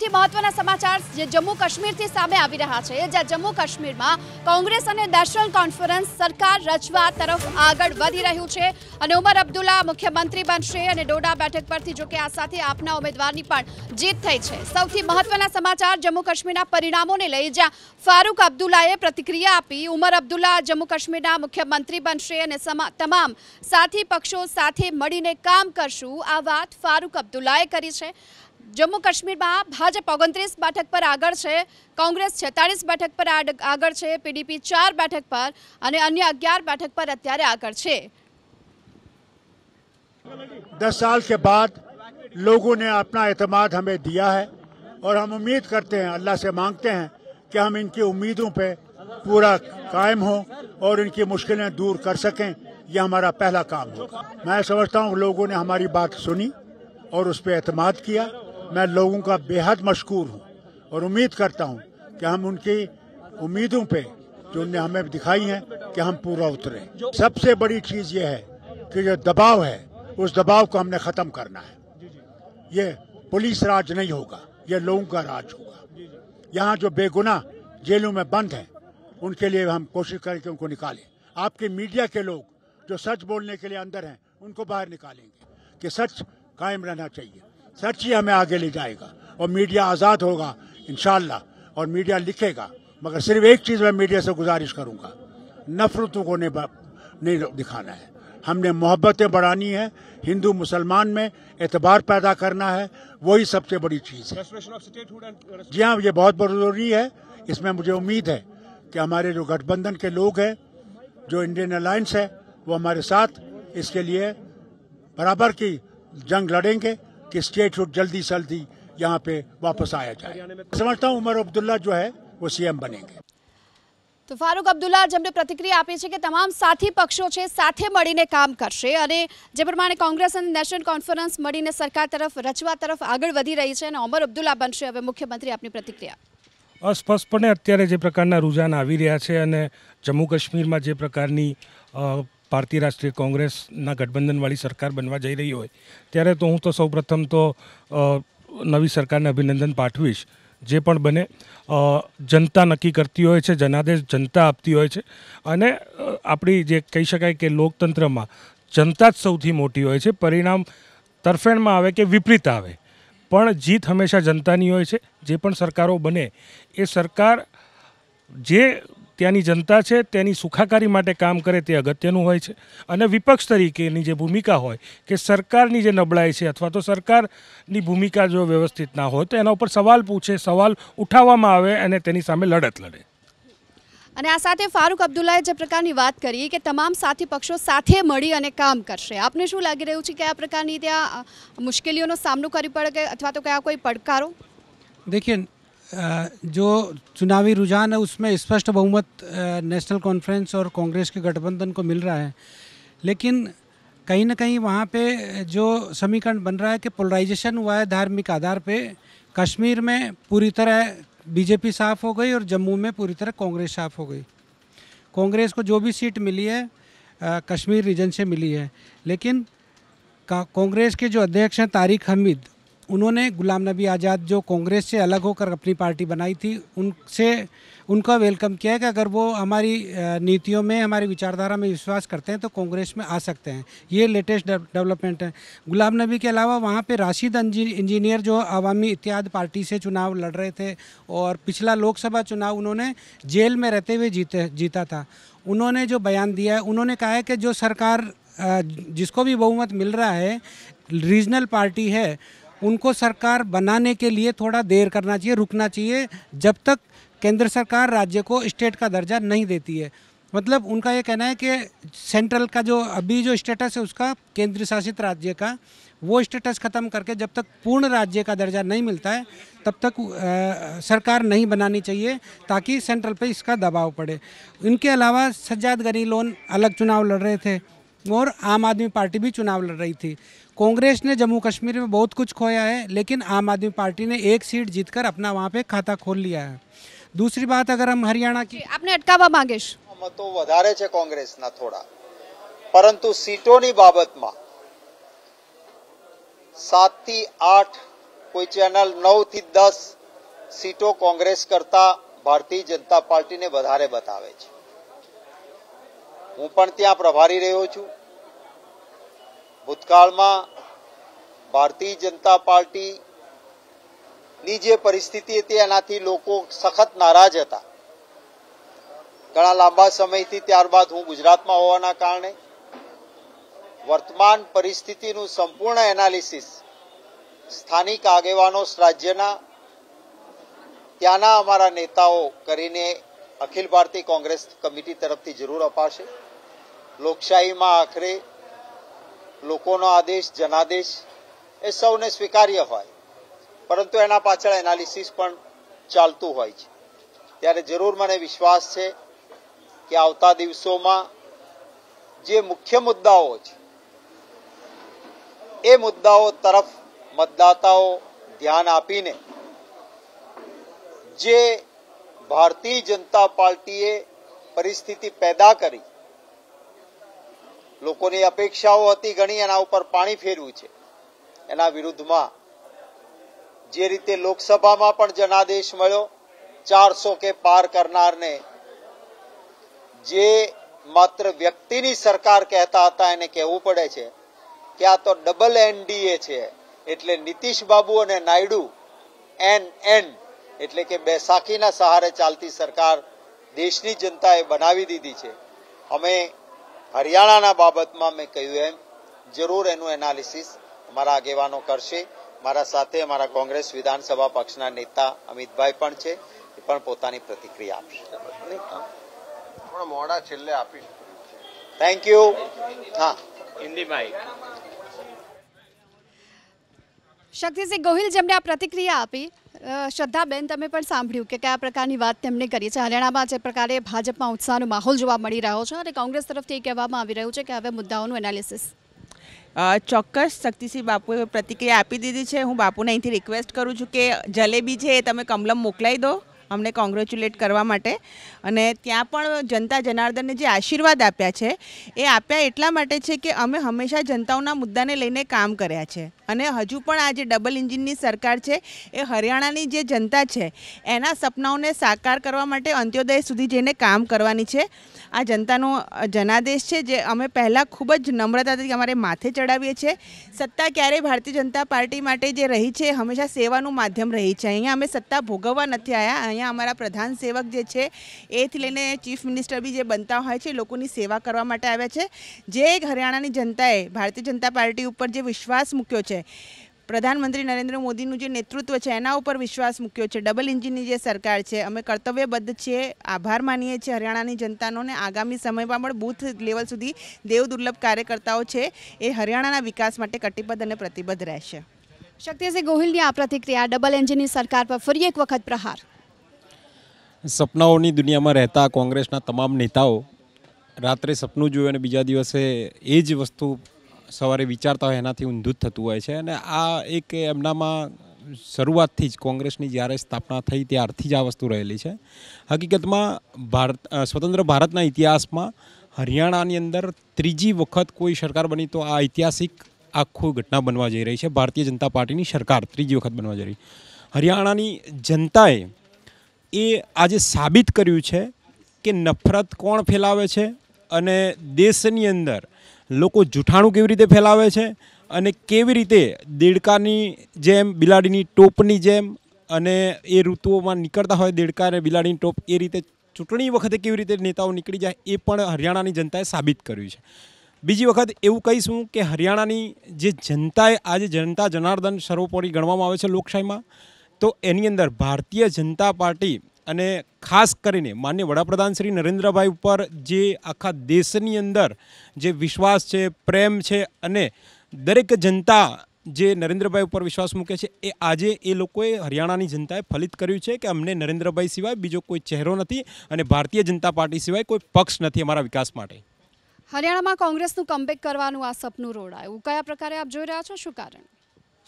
સૌથી મહત્વના સમાચાર જે જમ્મુ કાશ્મીરથી સામે આવી રહ્યા છે, જ્યાં જમ્મુ કાશ્મીરમાં કોંગ્રેસ અને નેશનલ કોન્ફરન્સ સરકાર રચવા તરફ આગળ વધી રહ્યું છે અને ઉમર અબ્દુલ્લા મુખ્યમંત્રી બનશે અને ડોડા બેઠક પરથી જો કે આ સાથે આપના ઉમેદવારની પણ જીત થઈ છે। સૌથી મહત્વના સમાચાર જમ્મુ કાશ્મીરના પરિણામોને લઈ, જ્યાં ફારૂક અબ્દુલ્લાએ પ્રતિક્રિયા આપી। ઉમર અબ્દુલ્લા જમ્મુ કાશ્મીરના મુખ્યમંત્રી બનશે અને તમામ સાથી પક્ષો સાથે મળીને કામ કરશું, આ વાત ફારૂક અબ્દુલ્લાએ કરી છે। जम्मू काश्मीर में भाजप 29 बैठक पर आगळ छे, कांग्रेस 46 बैठक पर आगळ छे, पीडीपी 4 बैठक पर और अन्य 11 बैठक पर अत्यारे आगळ छे। 10 साल के बाद लोगों ने अपना एतमाद हमें दिया है और हम उम्मीद करते हैं, अल्लाह से मांगते हैं कि हम इनकी उम्मीदों पे पूरा कायम हो और इनकी मुश्किलें दूर कर सकें। यह हमारा पहला काम होगा। मैं समझता हूँ लोगों ने हमारी बात सुनी और उस पर एतमाद किया। मैं लोगों का बेहद मशकूर हूँ और उम्मीद करता हूँ कि हम उनकी उम्मीदों पे जो उन्होंने हमें दिखाई हैं कि हम पूरा उतरे। सबसे बड़ी चीज़ ये है कि जो दबाव है उस दबाव को हमने ख़त्म करना है। ये पुलिस राज नहीं होगा, ये लोगों का राज होगा। यहाँ जो बेगुनाह जेलों में बंद हैं उनके लिए हम कोशिश करें कि उनको निकालें। आपके मीडिया के लोग जो सच बोलने के लिए अंदर हैं उनको बाहर निकालेंगे कि सच कायम रहना चाहिए। सच ही हमें आगे ले जाएगा और मीडिया आज़ाद होगा इंशाअल्लाह, और मीडिया लिखेगा। मगर सिर्फ एक चीज़ मैं मीडिया से गुजारिश करूँगा, नफरतों को नहीं दिखाना है। हमने मोहब्बतें बढ़ानी है, हिंदू मुसलमान में एतबार पैदा करना है, वही सबसे बड़ी चीज़ है। जी हाँ, ये बहुत ज़रूरी है। इसमें मुझे उम्मीद है कि हमारे जो गठबंधन के लोग हैं, जो इंडियन अलायंस है, वो हमारे साथ इसके लिए बराबर की जंग लड़ेंगे कि स्टेटहुड जल्दी से जल्दी यहाँ पे वापस आया जाए। समझता हूँ उमर अब्दुल्ला जो है वो सीएम बनेंगे। तो फारूक अब्दुल्ला જેમણે પ્રતિક્રિયા આપી છે કે તમામ સાથી પક્ષો છે સાથે મળીને કામ કરશે અને જે પ્રમાણે કોંગ્રેસ અને નેશનલ કોન્ફરન્સ મળીને સરકાર તરફ રચવા તરફ આગળ વધી રહી છે અને ઉમર અબ્દુલ્લા બનશે હવે મુખ્યમંત્રી। આપની પ્રતિક્રિયા? અસ્પષ્ટપણે અત્યારે જે પ્રકારના રુઝાન આવી રહ્યા છે અને જમ્મુ કાશ્મીરમાં જે પ્રકારની ભારતીય રાષ્ટ્રીય કોંગ્રેસના ગઠબંધનવાળી સરકાર બનવા જઈ રહી હોય ત્યારે તો હું તો સૌપ્રથમ તો નવી સરકારને અભિનંદન પાઠવીશ। જે પણ બને જનતા નક્કી કરતી હોય છે, જનાદેશ જનતા આપતી હોય છે અને આપણી જે કહી શકાય કે લોકતંત્રમાં જનતા જ સૌથી મોટી હોય છે। પરિણામ તરફેણમાં આવે કે વિપરીત આવે પણ જીત હંમેશા જનતાની હોય છે। જે પણ સરકારો બને એ સરકાર જે ત્યાંની જનતા છે તેની સુખાકારી માટે કામ કરે તે અગત્યનું હોય છે અને વિપક્ષ તરીકેની જે ભૂમિકા હોય કે સરકારની જે નબળાઈ છે અથવા તો સરકારની ભૂમિકા જો વ્યવસ્થિત ના હોય તો એના ઉપર સવાલ પૂછે, સવાલ ઉઠાવવામાં આવે અને તેની સામે લડત લડે। અને આ સાથે ફારૂક અબ્દુલ્લાએ જે પ્રકારની વાત કરી કે તમામ સાથી પક્ષો સાથે મળી અને કામ કરશે, આપને શું લાગી રહ્યું છે કે આ પ્રકારની ત્યાં મુશ્કેલીઓનો સામનો કરવો પડે અથવા તો કયા કોઈ પડકારો? देखिए, जो चुनावी रुझान है उसमें स्पष्ट बहुमत नेशनल कॉन्फ्रेंस और कांग्रेस के गठबंधन को मिल रहा है, लेकिन कहीं ना कहीं वहाँ पे जो समीकरण बन रहा है कि पोलराइजेशन हुआ है धार्मिक आधार पे। कश्मीर में पूरी तरह बीजेपी साफ हो गई और जम्मू में पूरी तरह कांग्रेस साफ हो गई। कांग्रेस को जो भी सीट मिली है कश्मीर रीजन से मिली है, लेकिन कांग्रेस के जो अध्यक्ष हैं तारिक हमीद, उन्होंने गुलाम नबी आज़ाद जो कांग्रेस से अलग होकर अपनी पार्टी बनाई थी उनसे उनका वेलकम किया कि अगर वो हमारी नीतियों में, हमारी विचारधारा में विश्वास करते हैं तो कांग्रेस में आ सकते हैं। ये लेटेस्ट डेवलपमेंट है। गुलाम नबी के अलावा वहाँ पे राशिद इंजीनियर जो अवामी इत्तेहाद पार्टी से चुनाव लड़ रहे थे और पिछला लोकसभा चुनाव उन्होंने जेल में रहते हुए जीता था, उन्होंने जो बयान दिया है, उन्होंने कहा है कि जो सरकार जिसको भी बहुमत मिल रहा है रीजनल पार्टी है उनको सरकार बनाने के लिए थोड़ा देर करना चाहिए, रुकना चाहिए जब तक केंद्र सरकार राज्य को स्टेट का दर्जा नहीं देती है। मतलब उनका ये कहना है कि सेंट्रल का जो अभी जो स्टेटस है उसका केंद्र शासित राज्य का, वो स्टेटस ख़त्म करके जब तक पूर्ण राज्य का दर्जा नहीं मिलता है तब तक सरकार नहीं बनानी चाहिए ताकि सेंट्रल पे इसका दबाव पड़े। इनके अलावा सज्जाद गनी लोन अलग चुनाव लड़ रहे थे और आम आदमी पार्टी भी चुनाव लड़ रही थी। कांग्रेस ने जम्मू कश्मीर में बहुत कुछ खोया है, लेकिन आम आदमी पार्टी ने एक सीट जीतकर अपना वहाँ पे खाता खोल लिया है। दूसरी बात अगर हम हरियाणा की, आपने अटकावा मांगेश मतो વધારે છે કોંગ્રેસના થોડા, પરંતુ સીટોની બાબતમાં 7 થી 8 કોઈ ચેનલ 9 થી 10 સીટો કોંગ્રેસ કરતા ભારતીય જનતા પાર્ટીને વધારે બતાવે છે. હું પણ ત્યાં પ્રભારી રહ્યો છું. ભૂતકાળમાં ભારતીય જનતા પાર્ટીની જે પરિસ્થિતિ હતી એનાથી લોકો સખત નારાજ હતા ઘણા લાંબા સમયથી. ત્યારબાદ હું ગુજરાતમાં હોવાના કારણે વર્તમાન પરિસ્થિતિનું સંપૂર્ણ એનાલિસિસ સ્થાનિક આગેવાનો રાજ્યના ત્યાંના અમારા નેતાઓ કરીને અખિલ ભારતીય કોંગ્રેસ કમિટી તરફથી જરૂર અપાશે. લોકશાહીમાં આખરે લોકોનો આદેશ જનાદેશ એ સૌને સ્વીકાર્ય હોય, પરંતુ એના પાછળ એનાલિસિસ પણ ચાલતું હોય છે. ત્યારે જરૂર મને વિશ્વાસ છે કે આવતા દિવસોમાં જે મુખ્ય મુદ્દાઓ છે એ મુદ્દાઓ તરફ મતદાતાઓ ધ્યાન આપીને જે ભારતીય જનતા પાર્ટીએ પરિસ્થિતિ પેદા કરી, લોકોની અપેક્ષાઓ હતી ઘણી, એના ઉપર પાણી ફેરવ્યું છે. એના વિરુદ્ધમાં જે રીતે લોકસભામાં પણ જનાદેશ મળ્યો, 400 કે પાર કરનારને જે માત્ર વ્યક્તિની સરકાર કહેતા હતા એને કહેવું પડે છે કે આ તો ડબલ એનડીએ છે. એટલે નીતિશ બાબુ અને નાયડુ એન એટલે કે બેસાખીના સહારે ચાલતી સરકાર દેશની જનતાએ બનાવી દીધી છે. અમે હરિયાણાના બાબતમાં મેં કહ્યું એમ જરૂર એનું એનાલિસિસ અમારા આગેવાનો કરશે. મારા સાથે અમારા કોંગ્રેસ વિધાનસભા પક્ષના નેતા અમિતભાઈ પણ છે, એ પણ પોતાની પ્રતિક્રિયા આપશે. પણ મોડા છેલ્લે આપીશ. Thank you. હા, હિન્દીમાં શક્તિસિંહ ગોહિલ જેમને આ પ્રતિક્રિયા આપી. શ્રદ્ધાબેન, તમે પણ સાંભળ્યું કે કયા પ્રકારની વાત તેમણે કરી છે. હરિયાણામાં જે પ્રકારે ભાજપમાં ઉત્સાહનો માહોલ જોવા મળી રહ્યો છે અને કોંગ્રેસ તરફથી કહેવામાં આવી રહ્યું છે કે હવે મુદ્દાઓનું એનાલિસિસ. ચોક્કસ શક્તિસિંહ બાપુએ પ્રતિક્રિયા આપી દીધી છે. હું બાપુને અહીંથી રિક્વેસ્ટ કરું છું કે જલેબી છે એ તમે કમલમ મોકલાવી દો અમને કોંગ્રેચ્યુલેટ કરવા માટે. અને ત્યાં પણ જનતા જનાર્દનને જે આશીર્વાદ આપ્યા છે એ આપ્યા એટલા માટે છે કે અમે હંમેશા જનતાઓના મુદ્દાને લઈને કામ કર્યા છે. અને હજુ પણ આ જે ડબલ એન્જિનની સરકાર છે એ હરિયાણાની જે જનતા છે એના સપનાઓને સાકાર કરવા માટે અંત્યોદય સુધી જઈને કામ કરવાની છે. આ જનતાનો જનાદેશ છે જે અમે પહેલાં ખૂબ જ નમ્રતાથી અમારે માથે ચડાવીએ છીએ. સત્તા ક્યારેય ભારતીય જનતા પાર્ટી માટે જે રહી છે એ હંમેશા સેવાનું માધ્યમ રહી છે. અહીંયા અમે સત્તા ભોગવવા નથી આવ્યા. અહીંયા અમારા પ્રધાન સેવક જે છે એથી લઈને ચીફ મિનિસ્ટર બી જે બનતા હોય છે લોકોની સેવા કરવા માટે આવ્યા છે. જે હરિયાણાની જનતાએ ભારતીય જનતા પાર્ટી ઉપર જે વિશ્વાસ મૂક્યો છે, પ્રધાનમંત્રી નરેન્દ્ર મોદીનું જે નેતૃત્વ છે એના ઉપર વિશ્વાસ મૂક્યો છે, ડબલ એન્જિનની જે સરકાર છે, અમે કર્તવ્યબદ્ધ છીએ, આભાર માનીએ છીએ હરિયાણાની જનતાનો. ને આગામી સમયમાં પણ બૂથ લેવલ સુધી દેવ દુર્લભ કાર્યકર્તાઓ છે એ હરિયાણાના વિકાસ માટે કટિબદ્ધ અને પ્રતિબદ્ધ રહેશે. શક્તિસિંહ ગોહિલની આ પ્રતિક્રિયા. ડબલ એન્જિનની સરકાર પર ફરી એક વખત પ્રહાર. સપનાઓની દુનિયામાં રહેતા કોંગ્રેસના તમામ નેતાઓ રાત્રે સપનું જોયું અને બીજા દિવસે એ જ વસ્તુ સવારે વિચારતા હોય એનાથી ઊંધું થતું હોય છે. અને આ એક એમનામાં શરૂઆતથી જ કોંગ્રેસની જ્યારે સ્થાપના થઈ ત્યારથી જ આ વસ્તુ રહેલી છે. હકીકતમાં સ્વતંત્ર ભારતના ઇતિહાસમાં હરિયાણાની અંદર ત્રીજી વખત કોઈ સરકાર બની તો આ ઐતિહાસિક આખું ઘટના બનવા જઈ રહી છે. ભારતીય જનતા પાર્ટીની સરકાર ત્રીજી વખત બનવા જઈ રહી. હરિયાણાની જનતાએ એ આજે સાબિત કર્યું છે કે નફરત કોણ ફેલાવે છે અને દેશની અંદર લોકો જૂઠાણું કેવી રીતે ફેલાવે છે અને કેવી રીતે દેડકાની જેમ બિલાડીની ટોપની જેમ અને એ ઋતુઓમાં નીકળતા હોય દેડકા અને બિલાડીની ટોપ એ રીતે ચૂંટણી વખતે કેવી રીતે નેતાઓ નીકળી જાય એ પણ હરિયાણાની જનતાએ સાબિત કર્યું છે. બીજી વખત એવું કહીશું કે હરિયાણાની જે જનતાએ આજે જનતા જનાર્દન સર્વોપરી ગણવામાં આવે છે લોકશાહીમાં, તો એની અંદર ભારતીય જનતા પાર્ટી અને ખાસ કરીને માનનીય વડાપ્રધાન શ્રી નરેન્દ્રભાઈ ઉપર જે આખા દેશની અંદર જે વિશ્વાસ છે, પ્રેમ છે અને દરેક જનતા જે નરેન્દ્રભાઈ ઉપર વિશ્વાસ મૂકે છે એ આજે એ લોકોએ હરિયાણાની જનતાએ ફલિત કર્યું છે કે અમને નરેન્દ્રભાઈ સિવાય બીજો કોઈ ચહેરો નથી અને ભારતીય જનતા પાર્ટી સિવાય કોઈ પક્ષ નથી અમારા વિકાસ માટે. હરિયાણામાં કોંગ્રેસનું કમબેક કરવાનું આ સપનું રોડાયું. કયા પ્રકારે આપ જોઈ રહ્યા છો, શું કારણ?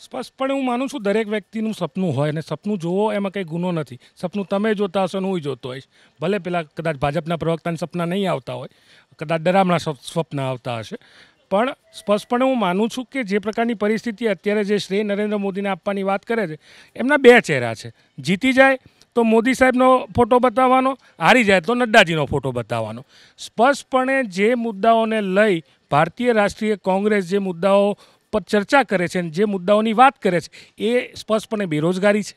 સ્પષ્ટપણે હું માનું છું દરેક વ્યક્તિનું સપનું હોય અને સપનું જોવો એમાં કંઈ ગુનો નથી. સપનું તમે જોતા હશો ને હું જોતો હોઈશ. ભલે પેલા કદાચ ભાજપના પ્રવક્તાને સપના નહીં આવતા હોય, કદાચ ડરામણા સ્વપ્ન આવતા હશે, પણ સ્પષ્ટપણે હું માનું છું કે જે પ્રકારની પરિસ્થિતિ અત્યારે જે શ્રી નરેન્દ્ર મોદીને આપવાની વાત કરે છે, એમના બે ચહેરા છે. જીતી જાય તો મોદી સાહેબનો ફોટો બતાવવાનો, હારી જાય તો નડ્ડાજીનો ફોટો બતાવવાનો. સ્પષ્ટપણે જે મુદ્દાઓને લઈ ભારતીય રાષ્ટ્રીય કોંગ્રેસ જે મુદ્દાઓ પર ચર્ચા કરે છે, જે મુદ્દાઓની વાત કરે છે, એ સ્પષ્ટપણે બેરોજગારી છે,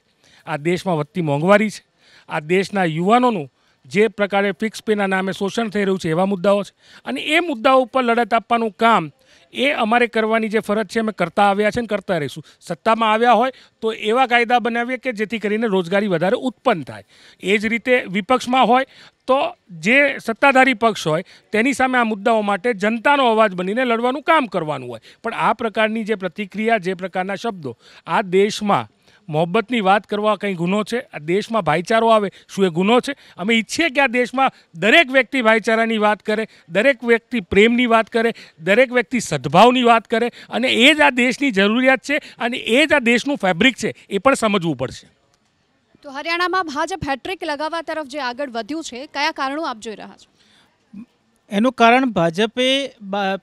આ દેશમાં વધતી મોંઘવારી છે, આ દેશના યુવાનોનું જે પ્રકારે ફિક્સ પેના નામે શોષણ થઈ રહ્યું છે એવા મુદ્દાઓ છે. અને એ મુદ્દાઓ ઉપર લડત આપવાનું કામ એ અમારે કરવાની જે ફરજ છે અમે કરતા આવ્યા છે ને કરતા રહીશું. સત્તામાં આવ્યા હોય તો એવા કાયદા બનાવીએ કે જેથી કરીને રોજગારી વધારે ઉત્પન્ન થાય. એ જ રીતે વિપક્ષમાં હોય તો જે સત્તાધારી પક્ષ હોય તેની સામે આ મુદ્દાઓ માટે જનતાનો અવાજ બનીને લડવાનું કામ કરવાનું હોય. પણ આ પ્રકારની જે પ્રતિક્રિયા, જે પ્રકારના શબ્દો, આ દેશમાં મોહબ્બતની વાત કરવા કંઈ ગુનો છે? આ દેશમાં ભાઈચારો આવે શું એ ગુનો છે? અમે ઈચ્છીએ કે આ દેશમાં દરેક વ્યક્તિ ભાઈચારાની વાત કરે, દરેક વ્યક્તિ પ્રેમની વાત કરે, દરેક વ્યક્તિ સદભાવની વાત કરે, અને એ જ આ દેશની જરૂરિયાત છે અને એ જ આ દેશનું ફેબ્રિક છે, એ પણ સમજવું પડશે. તો હરિયાણામાં ભાજપ હેટ્રિક લગાવવા તરફ જે આગળ વધ્યું છે, કયા કારણો આપ જોઈ રહ્યા છો? એનું કારણ ભાજપે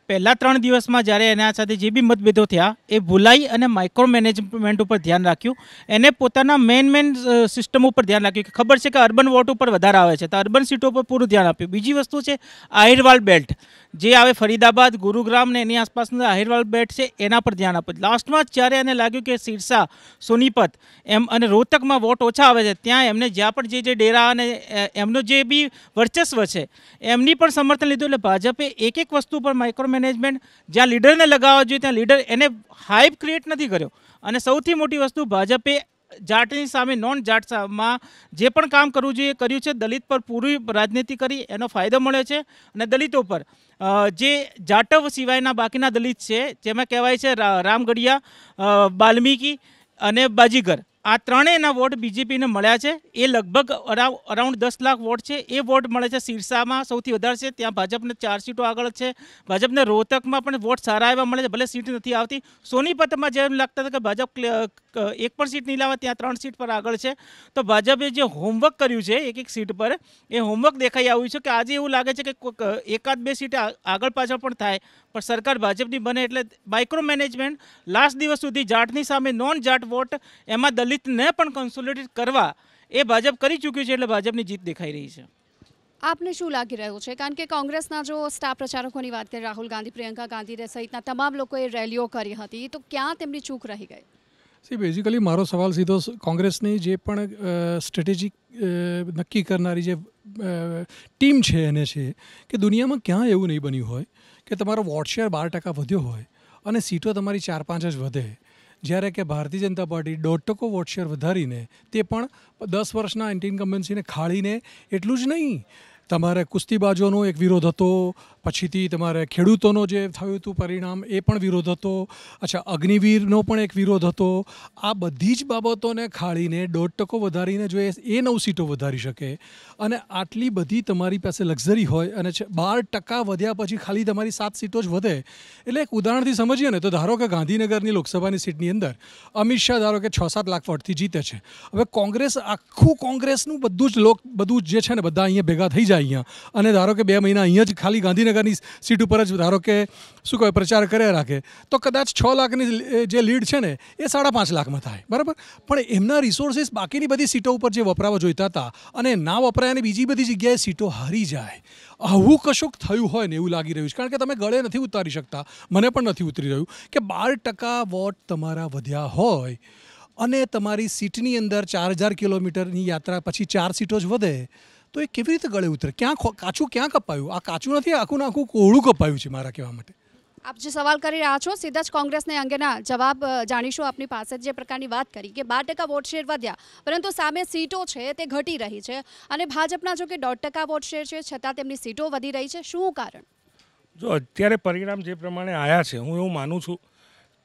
પહેલા 3 દિવસમાં જ્યારે એના સાથે જે બી મતભેદો થયા એ ભૂલાઈ અને માઇક્રો મેનેજમેન્ટ ઉપર ધ્યાન રાખ્યું. એને પોતાના મેન સિસ્ટમ ઉપર ધ્યાન રાખ્યું કે ખબર છે કે અર્બન વોટ ઉપર વધારે આવે છે તો અર્બન સીટો પર પૂરું ધ્યાન આપ્યું. બીજી વસ્તુ છે આહિરવાલ બેલ્ટ, જે આવે ફરીદાબાદ, ગુરુગ્રામ ને એની આસપાસના આહિરવાલ બેલ્ટ છે એના પર ધ્યાન આપ્યું. લાસ્ટમાં જ્યારે એને લાગ્યું કે સિરસા, સોનીપત એમ અને રોહતકમાં વોટ ઓછા આવે છે, ત્યાં એમને જ્યાં પણ જે ડેરા અને એમનો જે બી વર્ચસ્વ છે એમની પણ સમર્થન. એટલે ભાજપે એક વસ્તુ પર માઇક્રો મેનેજમેન્ટ, જ્યાં લીડરને લગાવવા જોઈએ ત્યાં લીડર એને હાઇપ ક્રિએટ નથી કર્યો. અને સૌથી મોટી વસ્તુ ભાજપે જાટની સામે નોન જાટમાં જે પણ કામ કરવું જોઈએ કર્યું છે. દલિત પર પૂરી રાજનીતિ કરી, એનો ફાયદો મળે છે. અને દલિતો પર જે જાટવ સિવાયના બાકીના દલિત છે, જેમાં કહેવાય છે રામગઢિયા, બાલ્મીકી અને બાજીગર, આ ત્રણેયના વોટ બીજેપીને મળ્યા છે. એ લગભગ અરાઉન્ડ 10 લાખ વોટ છે. એ વોટ મળે છે સિરસામાં સૌથી વધારે છે, ત્યાં ભાજપને 4 સીટો આગળ છે. ભાજપને રોહતકમાં પણ વોટ સારા એવા મળે છે, ભલે સીટ નથી આવતી. સોનીપતમાં જેમ લાગતા હતા કે ભાજપ એક પણ સીટ નહીં લાવે, ત્યાં 3 સીટ પર આગળ છે. તો ભાજપે જે હોમવર્ક કર્યું છે એક સીટ પર, એ હોમવર્ક દેખાઈ આવ્યું છે કે આજે એવું લાગે છે કે 1-2 સીટ આગળ પાછળ પણ થાય, પણ સરકાર ભાજપની બને. એટલે માઇક્રો મેનેજમેન્ટ લાસ્ટ દિવસ સુધી જાટની સામે નોન જાટ વોટ, એમાં દલિતને પણ કન્સોલિડેટ કરવા એ ભાજપ કરી ચૂક્યું છે. એટલે ભાજપની જીત દેખાઈ રહી છે. આપને શું લાગી રહ્યું છે? કારણ કે કોંગ્રેસના જો સ્ટાર પ્રચારકોની વાત કરીએ, રાહુલ ગાંધી, પ્રિયંકા ગાંધી સહિતના તમામ લોકોએ રેલીઓ કરી હતી, તો ક્યાં તેમની ચૂક રહી ગઈ? બેઝિકલી મારો સવાલ સીધો કોંગ્રેસની જે પણ સ્ટ્રેટેજિક નક્કી કરનારી જે ટીમ છે એને છે કે દુનિયામાં ક્યાં એવું નહીં બન્યું હોય કે તમારો વોટ શેર 12% વધ્યો હોય અને સીટો તમારી 4-5 જ વધે, જ્યારે કે Bharatiya Janata party 1.5% vote share વધારીને, તે પણ 10 વર્ષના એન્ટી ઇન્કમ્બન્સીને ખાળીને, એટલું જ નહીં તમારે કુસ્તીબાજોનો એક વિરોધ હતો, પછીથી તમારે ખેડૂતોનો જે થયું હતું પરિણામ એ પણ વિરોધ હતો, અચ્છા અગ્નિવીરનો પણ એક વિરોધ હતો. આ બધી જ બાબતોને ખાળીને 1.5% વધારીને જો એ 9 સીટો વધારી શકે અને આટલી બધી તમારી પાસે લક્ઝરી હોય અને 12% વધ્યા પછી ખાલી તમારી 7 સીટો જ વધે. એટલે એક ઉદાહરણથી સમજીએ ને તો ધારો કે ગાંધીનગરની લોકસભાની સીટની અંદર અમિત શાહ ધારો કે 6-7 લાખ વોટથી જીતે છે. હવે કોંગ્રેસ, આખું કોંગ્રેસનું બધું જ જે છે ને બધા અહીંયા ભેગા થઈ જાય અહીંયા અને ધારો કે 2 મહિના અહીંયા જ ખાલી ગાંધીનગરની સીટ ઉપર જ ધારો કે શું કહેવાય પ્રચાર કર્યા રાખે, તો કદાચ 6 લાખની જે લીડ છે ને એ 5.5 લાખમાં થાય, બરાબર. પણ એમના રિસોર્સિસ બાકીની બધી સીટો ઉપર જે વપરાવા જોઈતા હતા અને ના વપરાય અને બીજી બધી જગ્યાએ સીટો હારી જાય. આવું કશુંક થયું હોય ને એવું લાગી રહ્યું છે. કારણ કે તમે ગળે નથી ઉતારી શકતા, મને પણ નથી ઉતરી રહ્યું કે 12% વોટ તમારા વધ્યા હોય અને તમારી સીટની અંદર 4000 કિલોમીટરની યાત્રા પછી 4 સીટો જ વધે, તો એ કેવી રીતે ગળે ઉતરે? કાચું ક્યાં કપાયું? આ કાચું નથી, આખું કોળું કપાયું છે મારા કહેવા માટે. આપ જે સવાલ કરી રહ્યા છો, સીધા જ કોંગ્રેસને અંગેના જવાબ જાણીશું આપની પાસે. જે પ્રકારની વાત કરી કે 12% વોટ શેર વધ્યા, પરંતુ સામે સીટો છે તે ઘટી રહી છે, અને ભાજપના જો કે 1.5% વોટ શેર છે છતાં તેમની સીટો વધી રહી છે. શું કારણ? જો અત્યારે પરિણામ જે પ્રમાણે આવ્યા છે, હું એવું માનું છું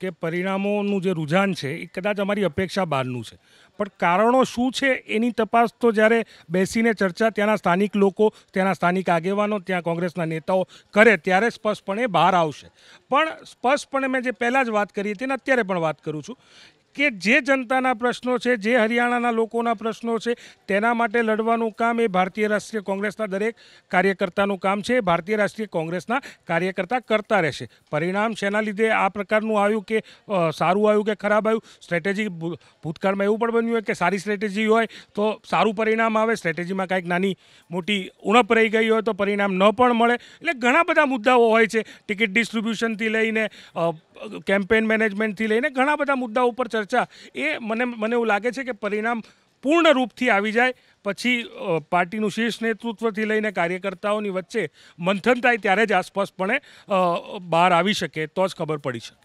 કે પરિણામોનું જે રુઝાન છે એ કદાચ અમારી અપેક્ષા બહારનું છે, પણ કારણો શું છે એની તપાસ તો જ્યારે બેસીને ચર્ચા ત્યાંના સ્થાનિક લોકો, ત્યાંના સ્થાનિક આગેવાનો, ત્યાં કોંગ્રેસના નેતાઓ કરે ત્યારે સ્પષ્ટપણે બહાર આવશે. પણ સ્પષ્ટપણે મેં જે પહેલાં જ વાત કરી હતી ને અત્યારે પણ વાત કરું છું કે જે જનતાના પ્રશ્નો છે, જે હરિયાણાના લોકોના પ્રશ્નો છે, તેના માટે લડવાનું કામ એ ભારતીય રાષ્ટ્રીય કોંગ્રેસના દરેક કાર્યકર્તાનું કામ છે. ભારતીય રાષ્ટ્રીય કોંગ્રેસના કાર્યકર્તા કરતા રહેશે. પરિણામ શેના લીધે આ પ્રકારનું આવ્યું, કે સારું આવ્યું કે ખરાબ આવ્યું, સ્ટ્રેટેજી ભૂતકાળમાં એવું પણ બન્યું હોય કે સારી સ્ટ્રેટેજી હોય તો સારું પરિણામ આવે, સ્ટ્રેટેજીમાં કાંઈક નાની મોટી ઉણપ રહી ગઈ હોય તો પરિણામ ન પણ મળે. એટલે ઘણા બધા મુદ્દાઓ હોય છે, ટિકિટ ડિસ્ટ્રીબ્યુશનથી લઈને કેમ્પેન મેનેજમેન્ટથી લઈને ઘણા બધા મુદ્દાઓ ઉપર ચર્ચા. એ મને એવું લાગે છે કે પરિણામ પૂર્ણ રૂપથી આવી જાય પછી પાર્ટીનું શીર્ષ નેતૃત્વથી લઈને કાર્યકર્તાઓની વચ્ચે મંથન થાય ત્યારે જ આસપાસપણે બહાર આવી શકે, તો જ ખબર પડી શકે.